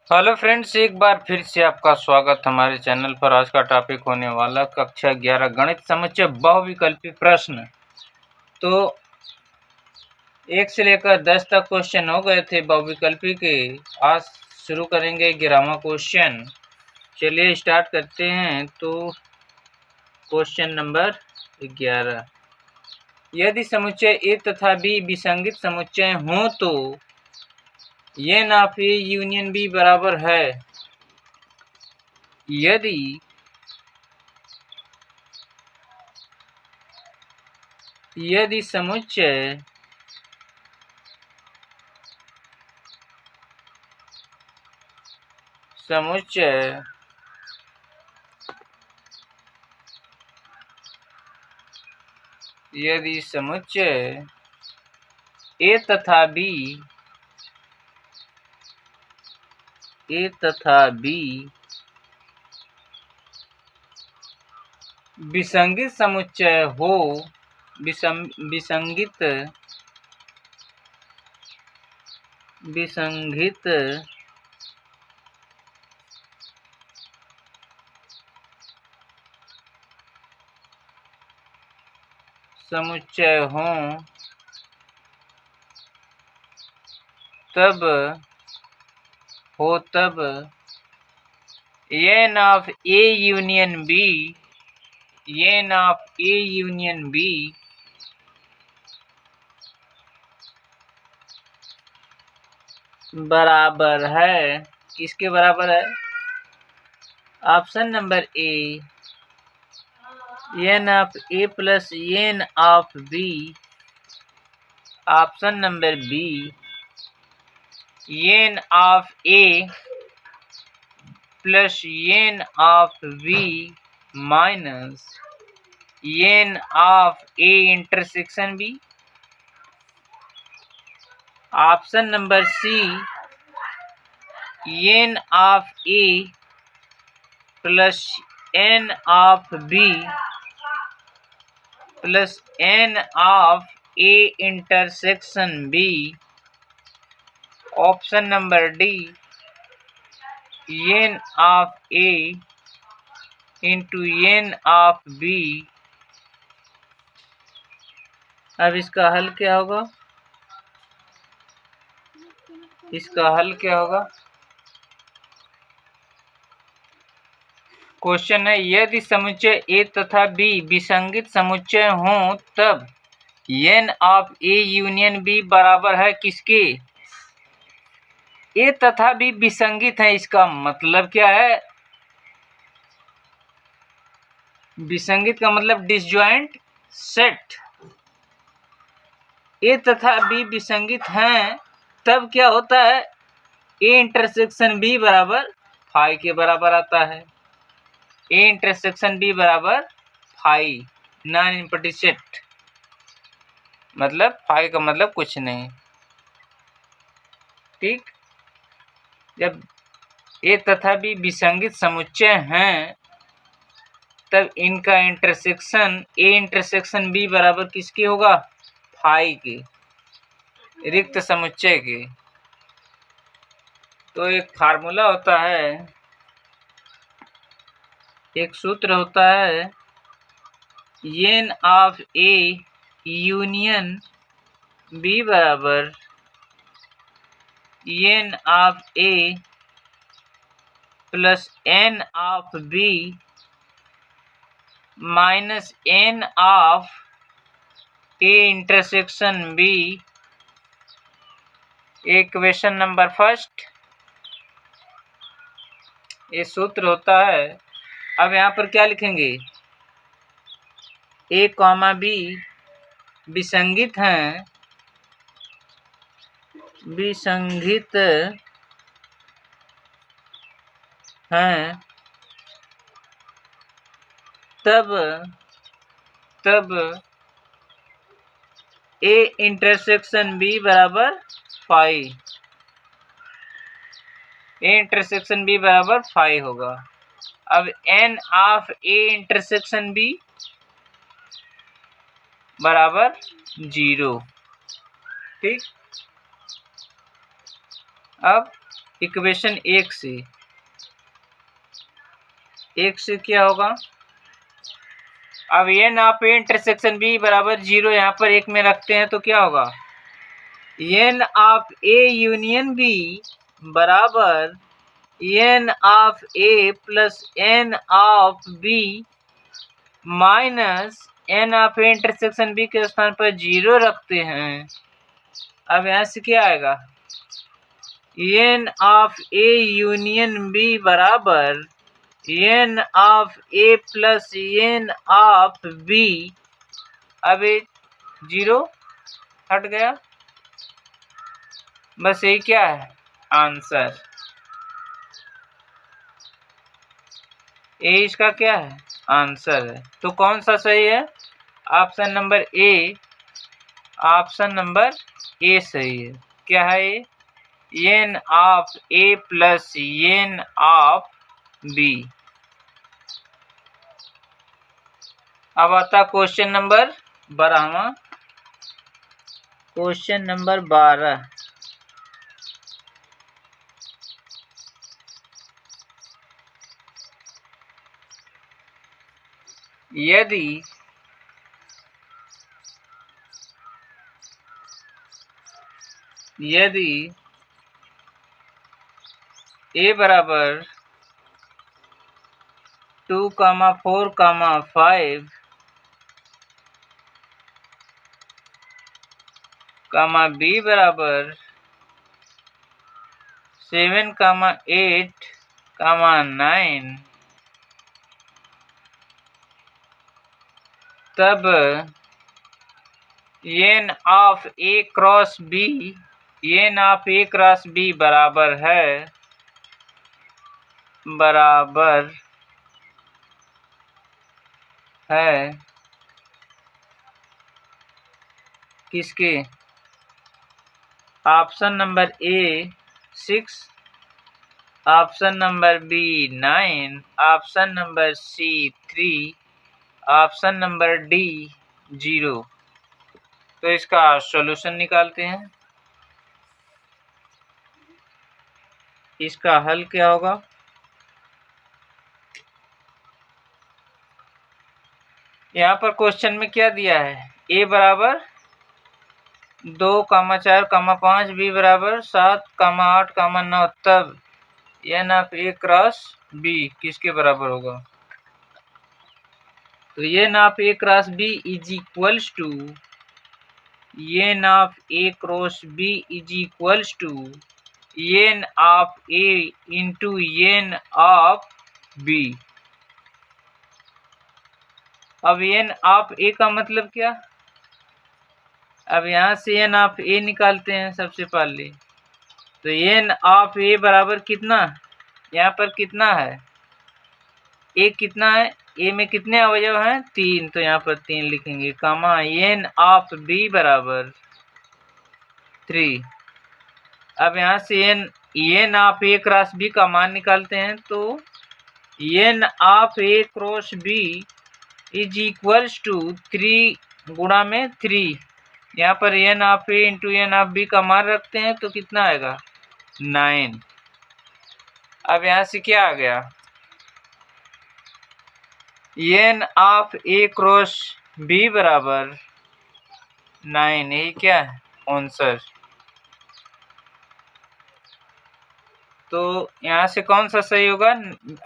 Hello friends, एक बार फिर से आपका स्वागत हमारे चैनल पर। आज का टॉपिक होने वाला कक्षा 11 गणित समुच्चय बहुविकल्पी प्रश्न। तो 1 से लेकर 10 तक क्वेश्चन हो गए थे बहुविकल्पी के। आज शुरू करेंगे 11वां क्वेश्चन। चलिए स्टार्ट करते हैं। तो क्वेश्चन नंबर 11, यदि समुच्चय ए तथा बी विसंगत समुच्चय हों तो n of A union B बराबर है। यदि समुच्चय ए तथा बी विसंगत समुच्चय हो, विसंगत समुच्चय हों तब n of A union B बराबर है। किसके बराबर है? Option number A, n of A plus n of B. Option number B, n of A plus n of B minus n of A intersection B. Option number C, n of A plus n of B plus n of A intersection B. Option number D, n of A into n of B. अब इसका हल क्या होगा? Question है, यदि समुच्चय ए तथा B विसंगत समुच्चय हों तब n of A union B बराबर है किसके? ए तथा बी विसंगत है, इसका मतलब क्या है? विसंगत का मतलब डिसजॉइंट सेट। ए तथा बी विसंगत हैं तब क्या होता है? ए इंटरसेक्शन बी बराबर फाई के बराबर आता है। ए इंटरसेक्शन बी बराबर फाई, नॉन इम्पटी सेट, मतलब फाई का मतलब कुछ नहीं। ठीक, जब ए तथा बी विसंगत समुच्चय हैं तब इनका इंटरसेक्शन ए इंटरसेक्शन बी बराबर किसके होगा? फाई के, रिक्त समुच्चय के। तो एक फार्मूला होता है, एक सूत्र होता है, n of A union B बराबर n of A plus n of B minus n of A intersection B. Equation number first, ये सूत्र होता है। अब यहाँ पर क्या लिखेंगे? ए कॉमा बी विसंगत हैं, तब ए इंटरसेक्शन बी बराबर फाई, ए इंटरसेक्शन बी बराबर फाई होगा। अब n of A intersection B बराबर 0। ठीक, अब इक्वेशन एक से क्या होगा, अब N of A intersection B बराबर 0 यहाँ पर एक में रखते हैं तो क्या होगा, N of A union B बराबर N of A plus N of B minus N of A intersection B के स्थान पर 0 रखते हैं। अब यहाँ से क्या आएगा, N of A union B बराबर N of A plus N of B. अब ये 0 हट गया, बस यही क्या है आंसर, ये इसका क्या है आंसर है। तो कौन सा सही है, option number A, option number A सही है। क्या है ये, N of A plus N of B. अब आता क्वेश्चन नंबर 12वां, क्वेश्चन नंबर 12, यदि ए बराबर 2, 4, 5, बी बराबर 7, 8, 9, तब N of A cross B बराबर है किसके, option number A 6, option number B 9, option number C 3, option number D 0। तो इसका सॉल्यूशन निकालते हैं, इसका हल क्या होगा, यहाँ पर क्वेश्चन में क्या दिया है, ए बराबर 2, 4, 5, बी बराबर 7, 8, 9, तब N of A cross B किसके बराबर होगा। तो N of A cross B is equals to N of A cross B is equals to N of A into N of B. अब एन ऑफ ए का मतलब क्या, अब यहाँ से एन ऑफ ए निकालते हैं सबसे पहले। तो एन ऑफ ए बराबर कितना, यहाँ पर कितना है, ए कितना है, ए में कितने अवयव हैं 3, तो यहाँ पर 3 लिखेंगे, कामा एन ऑफ बी बराबर 3। अब यहाँ से N of A cross B का मान निकालते हैं, तो N of A cross B is equals to 3 गुणा में 3, यहाँ पर N of A into N of B का मान रखते हैं तो कितना आएगा 9। अब यहाँ से क्या आ गया, N of A cross B बराबर 9, यही क्या है आंसर। तो यहाँ से कौन सा सही होगा,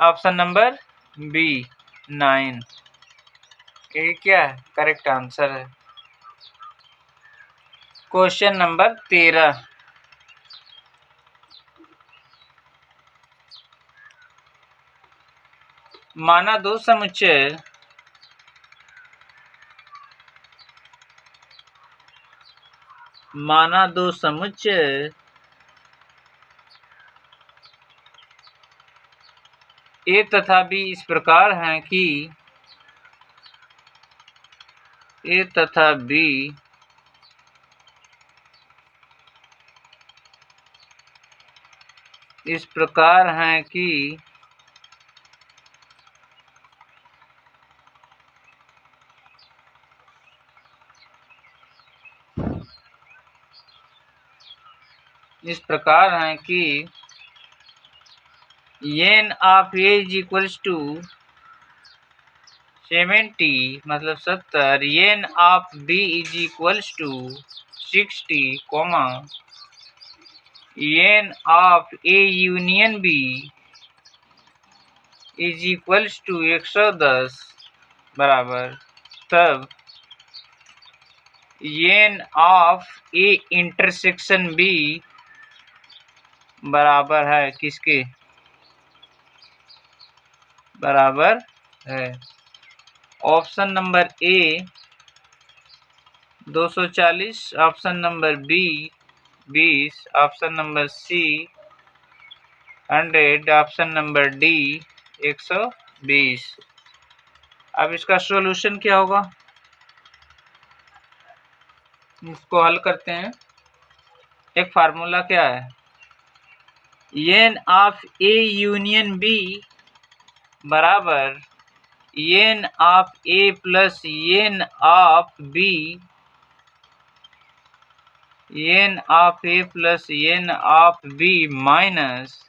ऑप्शन नंबर बी 9, ये क्या है करेक्ट आंसर है। क्वेश्चन नंबर 13, माना दो समुच्चय ए तथा बी इस प्रकार हैं कि ए तथा बी इस प्रकार हैं कि N of A is equals to 70 मतलब 70, N of B is equals to 60, comma N of A union B is equals to 110 बराबर, तब N of A intersection B बराबर है किसके, बराबर है option number A 240, option number B 20, option number C 100, option number D 120। अब इसका solution क्या होगा, इसको हल करते हैं। एक फार्मूला क्या है, N of A union B बराबर N of A plus N of B, N of A plus N of B minus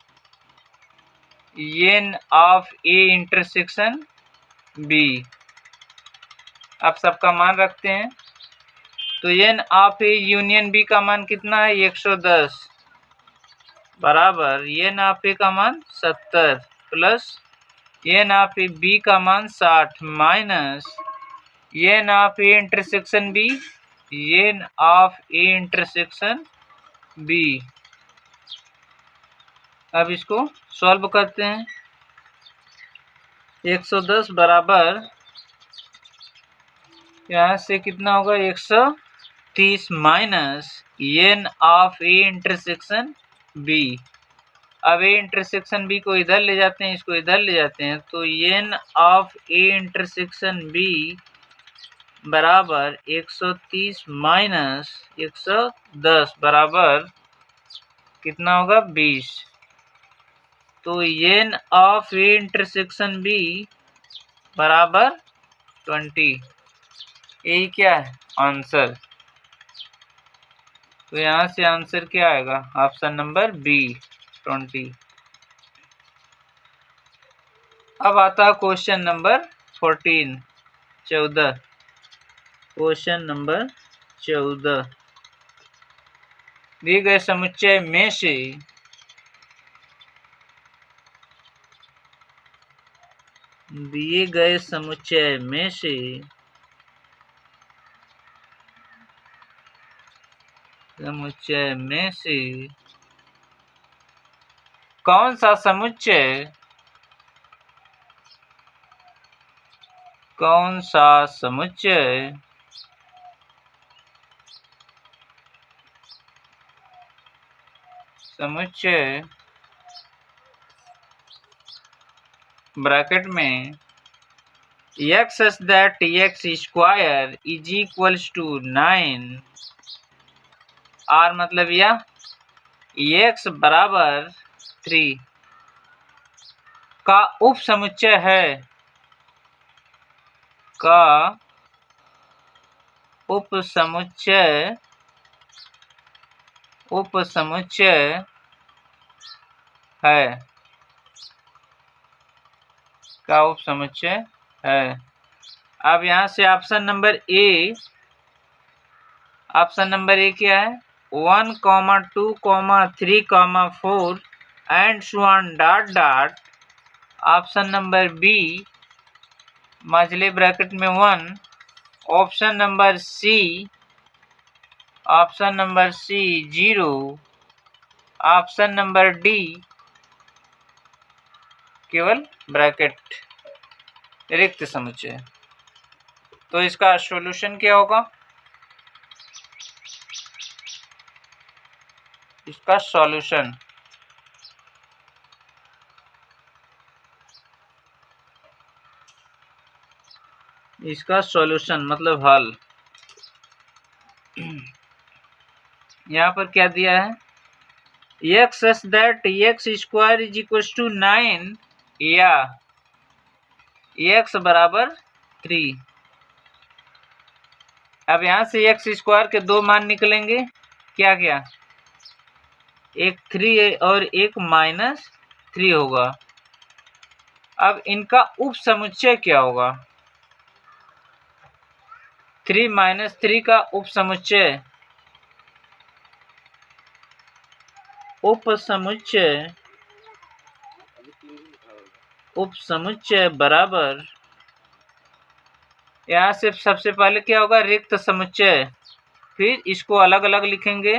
N of A intersection B. अब सबका मान रखते हैं, तो N of A union B का मान कितना है 110 बराबर एन ऑफ ए का मान 70 plus N of A B का मान 60 minus N of A intersection B, N of A intersection B. अब इसको सॉल्व करते हैं, 110 बराबर यहाँ से कितना होगा 130 minus N of A intersection B. अब ए इंटरसेक्शन बी को इधर ले जाते हैं, इसको इधर ले जाते हैं, तो N of A intersection B बराबर 130 माइनस 110 बराबर कितना होगा 20। तो N of A intersection B बराबर 20, यही क्या है आंसर। तो यहाँ से आंसर क्या आएगा, ऑप्शन नंबर बी 20। अब आता है क्वेश्चन नंबर 14, क्वेश्चन नंबर 14, दिए गए समुच्चय में से कौन सा समुच्चय ब्रैकेट में x such that x square is equals to 9 और मतलब यह x बराबर 3 का उप समुच्चय है। अब यहाँ से ऑप्शन नंबर ए क्या है 1, 2, 3, 4 and so on dot dot. Option number B मझले ब्रैकेट में 1, option number C 0, option number D केवल ब्रैकेट रिक्त समुच्चय। तो इसका सॉल्यूशन क्या होगा, इसका सॉल्यूशन मतलब हल। यहाँ पर क्या दिया है, x such that x square is equals to 9 या x बराबर 3। अब यहाँ से x स्क्वायर के दो मान निकलेंगे, क्या एक 3 और एक 3 होगा। अब इनका उप समुच्चय क्या होगा? 3 माइनस 3 का उप समुच्चय बराबर, यहाँ से सबसे पहले क्या होगा? रिक्त समुच्चय, फिर इसको अलग अलग लिखेंगे,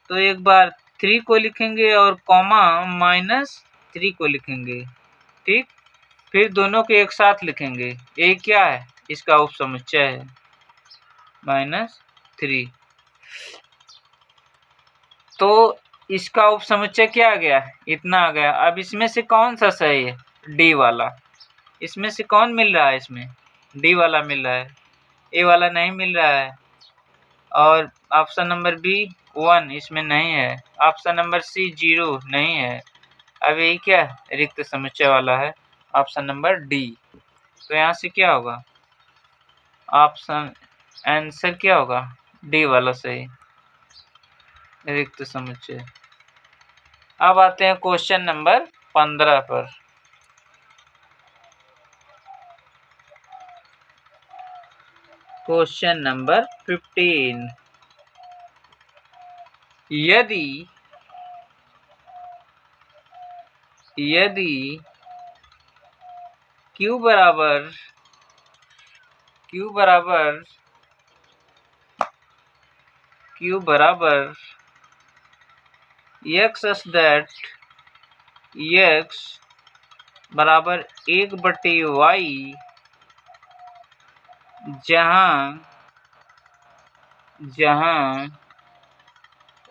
तो एक बार 3 को लिखेंगे और कॉमा -3 को लिखेंगे, ठीक। फिर दोनों को एक साथ लिखेंगे, ये क्या है? इसका उप समुच्चय है -3। तो इसका उप समुच्चय क्या आ गया? इतना आ गया। अब इसमें से कौन सा सही है? डी वाला। इसमें से कौन मिल रहा है? इसमें डी वाला मिल रहा है, ए वाला नहीं मिल रहा है। और ऑप्शन नंबर बी 1 इसमें नहीं है, ऑप्शन नंबर सी 0 नहीं है। अब यही क्या है? रिक्त समुच्चय वाला है, ऑप्शन नंबर डी। तो यहाँ से क्या होगा? ऑप्शन आंसर क्या होगा? डी वाला सही, रिक्त समुच्चय। अब आते हैं क्वेश्चन नंबर 15 पर। क्वेश्चन नंबर 15, यदि Q बराबर x such that x बराबर 1/y, जहाँ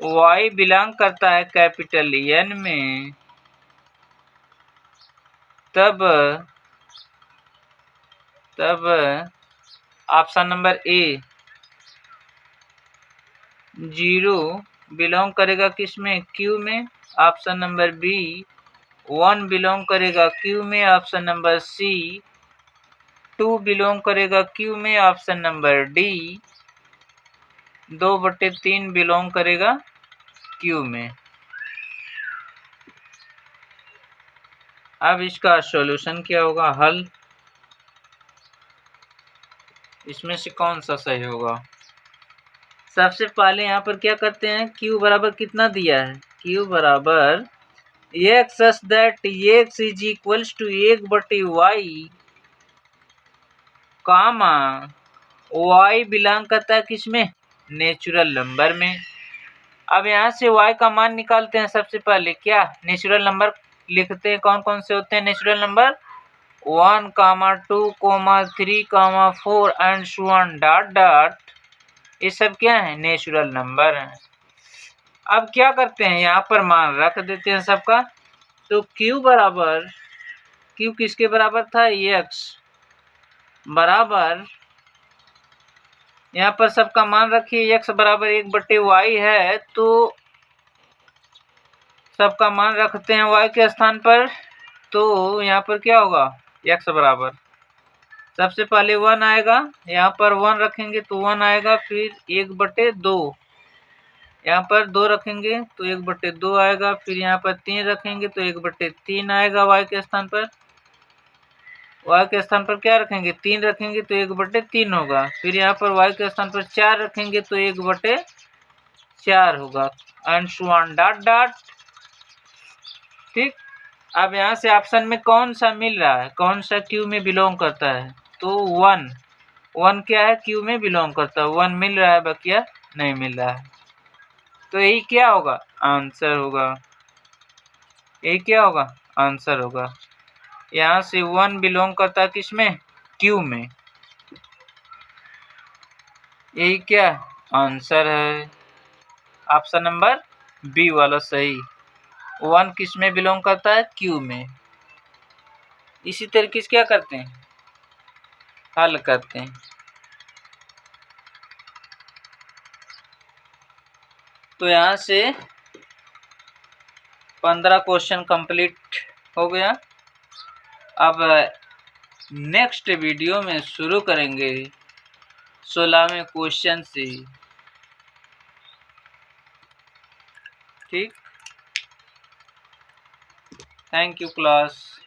y बिलोंग करता है कैपिटल N में, तब ऑप्शन नंबर ए 0 बिलोंग करेगा किस में? Q में। ऑप्शन नंबर बी 1 बिलोंग करेगा Q में। ऑप्शन नंबर सी 2 बिलोंग करेगा Q में। ऑप्शन नंबर डी 2/3 बिलोंग करेगा Q में। अब इसका सॉल्यूशन क्या होगा? हल, इसमें से कौन सा सही होगा? सबसे पहले यहाँ पर क्या करते हैं? Q बराबर कितना दिया है? Q बराबर x such that x is equals to 1/y, comma y belong करता है किसमें? नेचुरल नंबर में। अब यहाँ से y का मान निकालते हैं। सबसे पहले क्या? नेचुरल नंबर लिखते हैं। कौन कौन से होते हैं natural number? 1, 2, 3, 4 and so on dot dot, ये सब क्या है? नेचुरल नंबर है। अब क्या करते हैं? यहाँ पर मान रख देते हैं सबका। तो Q किसके बराबर था? x बराबर, यहाँ पर सबका मान रखिए। x बराबर 1/y है, तो सबका मान रखते हैं y के स्थान पर। तो यहाँ पर क्या होगा? x बराबर, सबसे पहले 1 आएगा, यहाँ पर 1 रखेंगे तो 1 आएगा। फिर 1/2, यहाँ पर 2 रखेंगे तो 1/2 आएगा। फिर यहाँ पर 3 रखेंगे तो 1/3 आएगा y के स्थान पर। y के स्थान पर क्या रखेंगे? 3 रखेंगे तो 1/3 होगा। फिर यहाँ पर y के स्थान पर 4 रखेंगे तो 1/4 होगा, and so on dot dot, ठीक। अब यहाँ से ऑप्शन में कौन सा मिल रहा है? कौन सा Q में बिलोंग करता है? तो 1 क्या है? Q में बिलोंग करता है। 1 मिल रहा है, बकिया नहीं मिल रहा है। तो यही क्या होगा? आंसर होगा। यही क्या होगा? आंसर होगा। यहाँ से 1 बिलोंग करता है किसमें? Q में। यही क्या आंसर है? ऑप्शन नंबर बी वाला सही। 1 किस में बिलोंग करता है? Q में। इसी तरीके से क्या करते हैं? हल करते हैं। तो यहाँ से 15 क्वेश्चन कंप्लीट हो गया। अब नेक्स्ट वीडियो में शुरू करेंगे 16वें क्वेश्चन से, ठीक। Thank you class.